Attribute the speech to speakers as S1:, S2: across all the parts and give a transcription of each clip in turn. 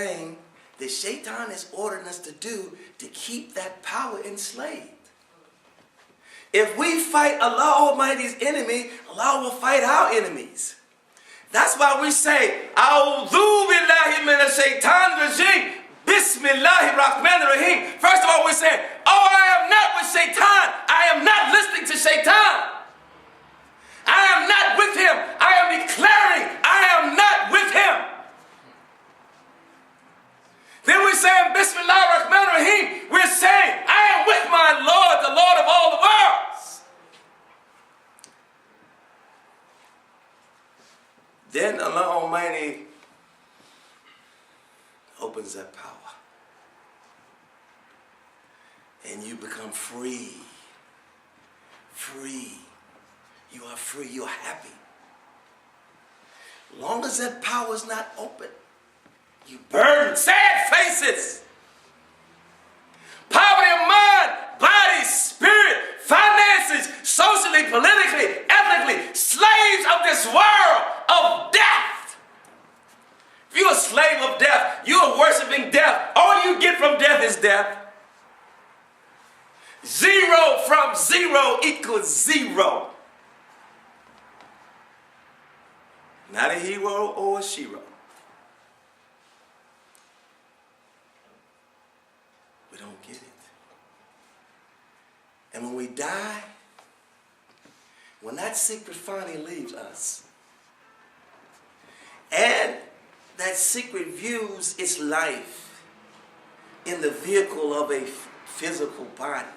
S1: thing that Shaitan is ordering us to do to keep that power enslaved. If we fight Allah Almighty's enemy, Allah will fight our enemies. That's why we say, A'udhu billahi minash shaitanir rajim. Bismillahir Rahmanir Rahim. First of all, we say, oh, I am not with Shaitan. I am not listening to Shaitan. I am not with him. I am declaring I am not with him. Then we say, Bismillahir Rahmanir Rahim. We're saying, I am with my Lord, the Lord of all the worlds. Then Allah Almighty opens that power. And you become free. Free. You are free. You are happy. Long as that power is not open, you burn sad faces. Poverty of mind, body, spirit, finances, socially, politically, ethnically, slaves of this world of death. If you're a slave of death, you are worshiping death. All you get from death is death. 0 from 0 equals 0. Not a hero or a shero. We don't get it. And when we die, when that secret finally leaves us, and that secret views its life in the vehicle of a physical body,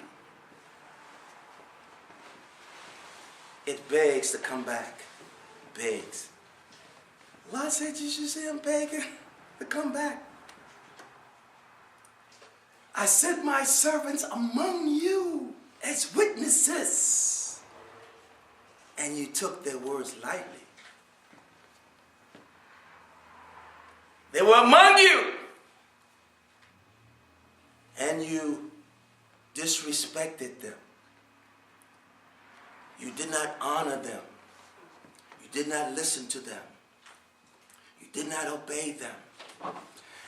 S1: it begs to come back. Begs. Allah said you should say I'm begging to come back. I sent my servants among you as witnesses, and you took their words lightly. They were among you, and you disrespected them. You did not honor them. You did not listen to them. You did not obey them.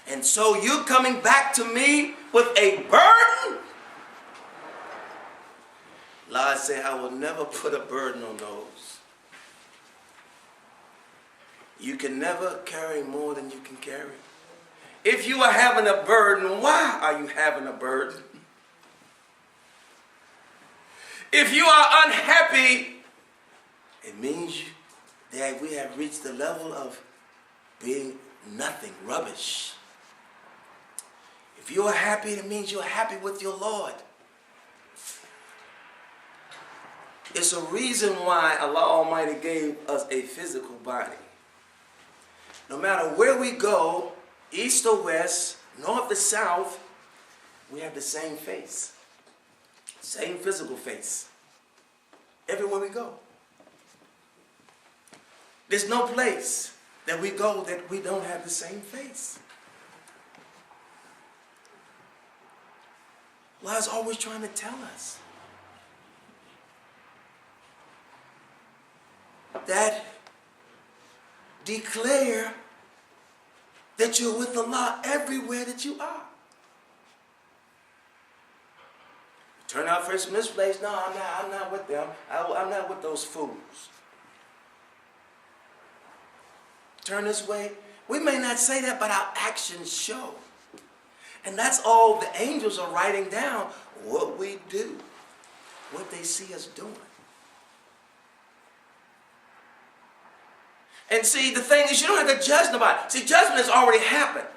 S1: And so you're coming back to me with a burden? Allah said, I will never put a burden on those. You can never carry more than you can carry. If you are having a burden, why are you having a burden? If you are unhappy, it means that we have reached the level of being nothing, rubbish. If you are happy, it means you're happy with your Lord. It's a reason why Allah Almighty gave us a physical body. No matter where we go, east or west, north or south, we have the same face. Same physical face. Everywhere we go. There's no place that we go that we don't have the same face. Allah is always trying to tell us that declare that you're with Allah everywhere that you are. Turn out first in this place. No, I'm not with them. I'm not with those fools. Turn this way. We may not say that, but our actions show. And that's all the angels are writing down, what we do, what they see us doing. And see, the thing is, you don't have to judge nobody. See, judgment has already happened.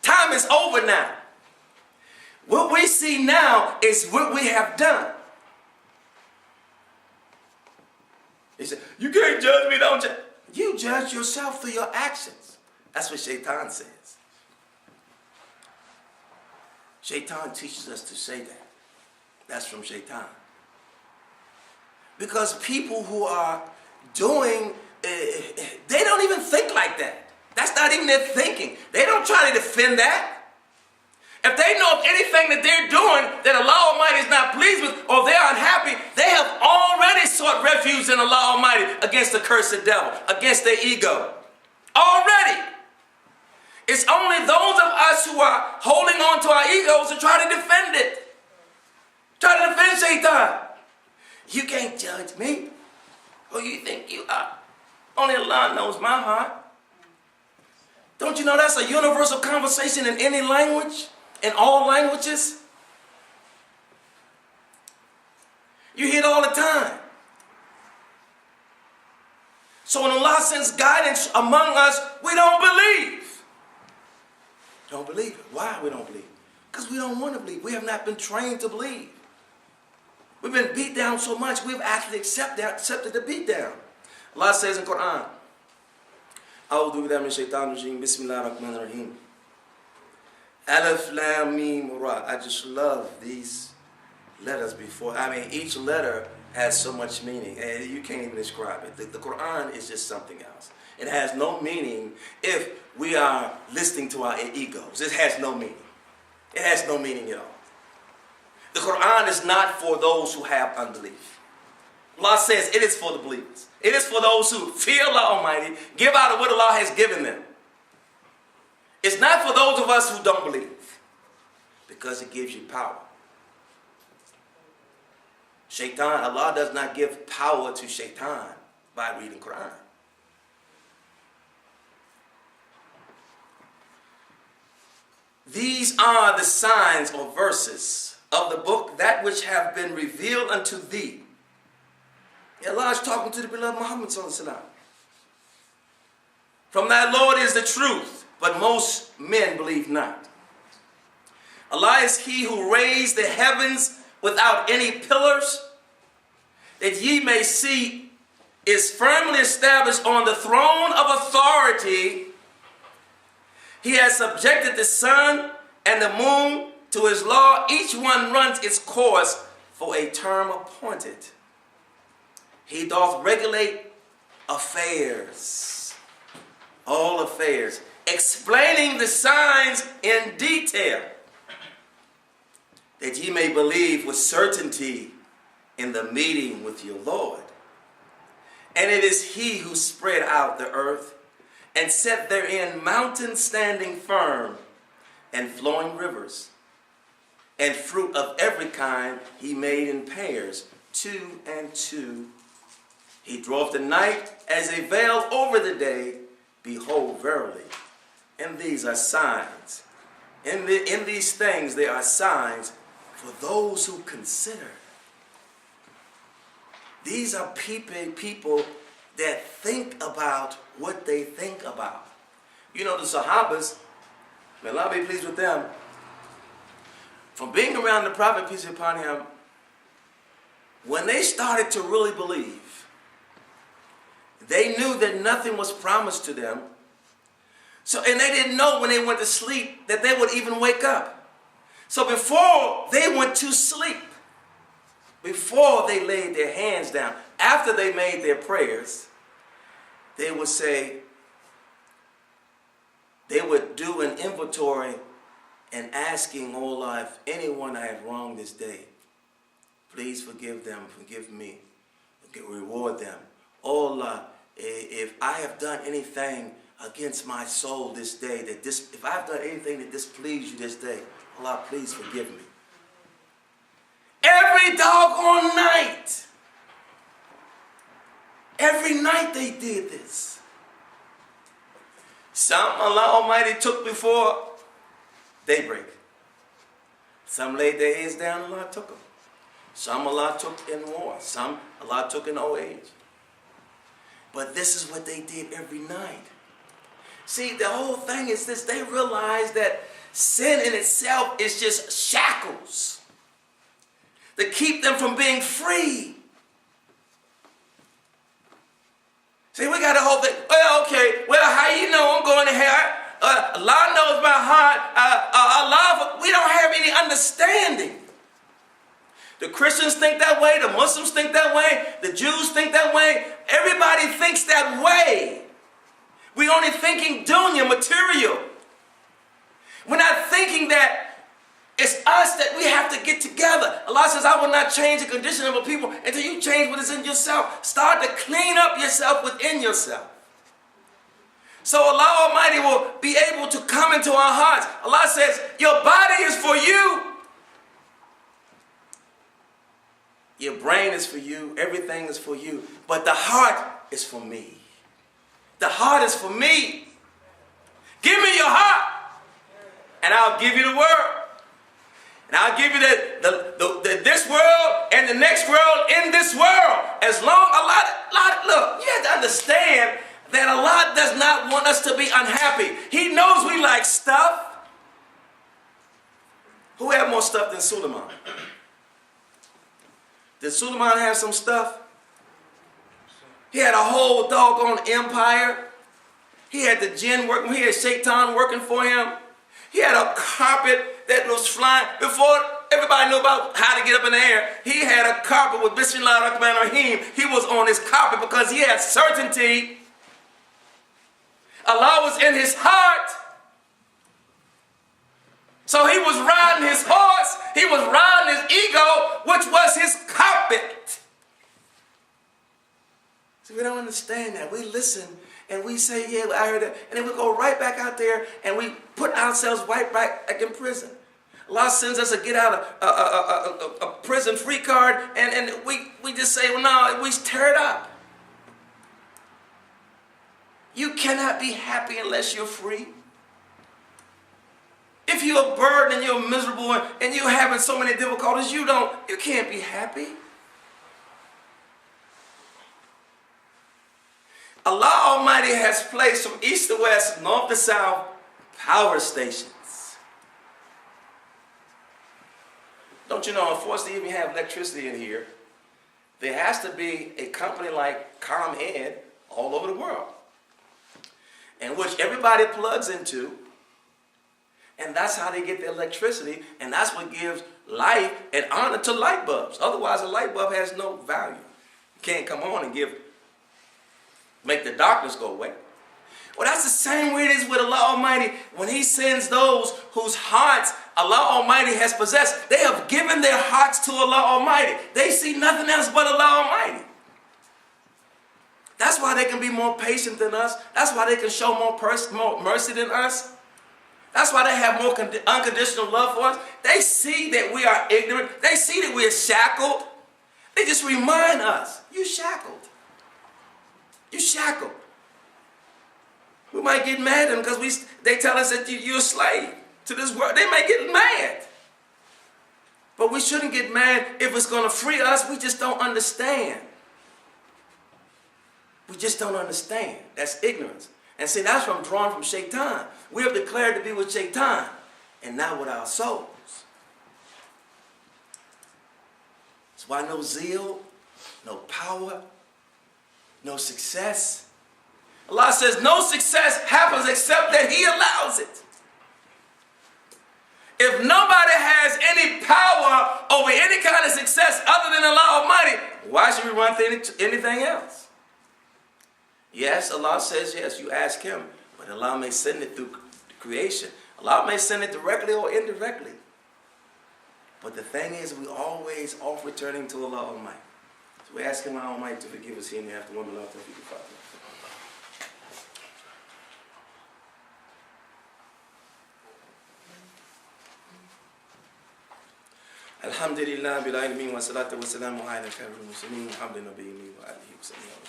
S1: Time is over now. What we see now is what we have done. He said, you can't judge me, don't judge. You judge yourself through your actions. That's what Shaitan says. Shaitan teaches us to say that. That's from Shaitan. Because people who are doing, they don't even think like that. That's not even their thinking. They don't try to defend that. If they know of anything that they're doing that Allah Almighty is not pleased with, or they're unhappy, they have already sought refuge in Allah Almighty against the cursed devil, against their ego. Already. It's only those of us who are holding on to our egos and try to defend it. Try to defend Shaitan. You can't judge me. Who you think you are? Only Allah knows my heart. Don't you know that's a universal conversation in any language? In all languages? You hear it all the time. So when Allah sends guidance among us, we don't believe. Don't believe it. Why we don't believe? Because we don't want to believe. We have not been trained to believe. We've been beat down so much, we've actually accepted the beat down. Allah says in Quran, A'udhu billahi minash shaitanir rajim, Bismillahir Rahmanir Rahim. Alif Lam Mim Ra. I just love these letters before. I mean, each letter has so much meaning, and you can't even describe it. The Quran is just something else. It has no meaning if we are listening to our egos. It has no meaning. It has no meaning at all. The Quran is not for those who have unbelief. Allah says it is for the believers. It is for those who fear Allah Almighty, give out of what Allah has given them. It's not for those of us who don't believe, because it gives you power. Shaitan, Allah does not give power to Shaitan by reading Quran. These are the signs or verses of the book, that which have been revealed unto thee. Allah is talking to the beloved Muhammad sallallahu alaihi wasallam. From thy Lord is the truth, but most men believe not. Allah is he who raised the heavens without any pillars, that ye may see is firmly established on the throne of authority. He has subjected the sun and the moon to his law. Each one runs its course for a term appointed. He doth regulate affairs, all affairs, explaining the signs in detail, that ye may believe with certainty in the meeting with your Lord. And it is he who spread out the earth and set therein mountains standing firm and flowing rivers, and fruit of every kind he made in pairs, 2 and 2. He draweth the night as a veil over the day. Behold, verily, and these are signs. In these things there are signs for those who consider. These are people that think about what they think about. You know, the Sahabas, may Allah be pleased with them, from being around the Prophet, peace be upon him, when they started to really believe, they knew that nothing was promised to them. So, and they didn't know when they went to sleep that they would even wake up. So before they went to sleep, before they laid their hands down, after they made their prayers, they would say, they would do an inventory and asking, oh Allah, if anyone I have wronged this day, please forgive them, forgive me, reward them. Oh Allah, if I have done anything against my soul this day, if I have done anything that displeased you this day, Allah, please forgive me. Every doggone night. Every night they did this. Some Allah Almighty took before daybreak. Some laid their heads down, Allah took them. Some Allah took in war. Some Allah took in old age. But this is what they did every night. See, the whole thing is this. They realized that sin in itself is just shackles that keep them from being free. See, we got a whole thing. Well, okay. Well, how you know I'm going to hell? Allah knows my heart. Allah, we don't have any understanding. The Christians think that way. The Muslims think that way. The Jews think that way. Everybody thinks that way. We're only thinking dunya, material. We're not thinking that it's us that we have to get together. Allah says, I will not change the condition of a people until you change what is in yourself. Start to clean up yourself within yourself. So Allah Almighty will be able to come into our hearts. Allah says, your body is for you. Your brain is for you. Everything is for you. But the heart is for me. The heart is for me. Give me your heart, and I'll give you the word. And I'll give you this world and the next world in this world. As long Allah, look, you have to understand that Allah does not want us to be unhappy. He knows we like stuff. Who had more stuff than Suleiman? Did Suleiman have some stuff? He had a whole doggone empire. He had the jinn working. He had Shaitan working for him. He had a carpet that was flying. Before everybody knew about how to get up in the air, he had a carpet with Bismillah ar-Rahman ar-Rahim. He was on his carpet because he had certainty. Allah was in his heart. So he was riding his horse. He was riding his ego, which was his carpet. See, we don't understand that. We listen and we say, yeah, I heard that. And then we go right back out there and we put ourselves right back in prison. Allah sends us a get out of a prison free card, and we just say, well, no, we tear it up. You cannot be happy unless you're free. If you're a burden and you're miserable and you're having so many difficulties, you can't be happy. Allah Almighty has placed from east to west, north to south, power stations. Don't you know, unfortunately, if you have electricity in here, there has to be a company like ComEd all over the world, in which everybody plugs into, and that's how they get their electricity, and that's what gives life and honor to light bulbs. Otherwise, a light bulb has no value. You can't come on and make the darkness go away. Well, that's the same way it is with Allah Almighty. When He sends those whose hearts Allah Almighty has possessed, they have given their hearts to Allah Almighty. They see nothing else but Allah Almighty. That's why they can be more patient than us. That's why they can show more mercy than us. That's why they have more unconditional love for us. They see that we are ignorant. They see that we are shackled. They just remind us, you shackled. You shackled. We might get mad at them because they tell us that you're a slave to this world. They might get mad. But we shouldn't get mad if it's going to free us. We just don't understand. We just don't understand. That's ignorance. And see, that's drawn from Shaitan. We have declared to be with Shaitan and not with our souls. That's why no zeal, no power, no success. Allah says no success happens except that He allows it. If nobody has any power over any kind of success other than Allah Almighty, why should we run to anything else? Yes, Allah says, yes, you ask Him, but Allah may send it through creation. Allah may send it directly or indirectly. But the thing is, we always off returning to Allah Almighty. So we ask Him, Allah Almighty, to forgive us here and after one love to Father. Alhamdulillah bil alamin wa salatu wa salamu ala khairil muslimin Muhammadin nabiyyi wa alihi wa sallam.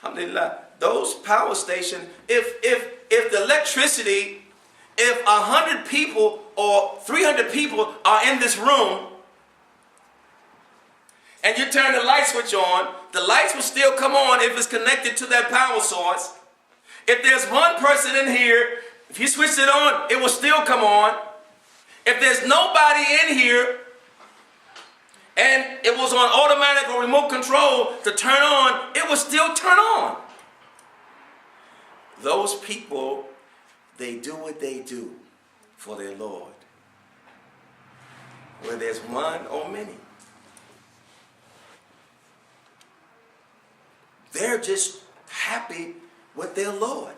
S1: Alhamdulillah. Those power stations, if the electricity, if 100 people or 300 people are in this room and you turn the light switch on, the lights will still come on if it's connected to that power source. If there's one person in here, if you switch it on, it will still come on. If there's nobody in here, and it was on automatic or remote control to turn on, it will still turn on. Those people, they do what they do for their Lord. Whether there's one or many. They're just happy with their Lord.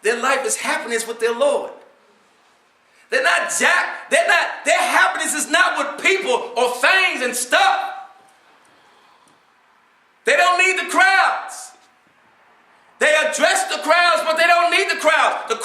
S1: Their life is happiness with their Lord. They're not their happiness is not with people or things and stuff. They don't need the crowds. They address the crowds, but they don't need the crowds. The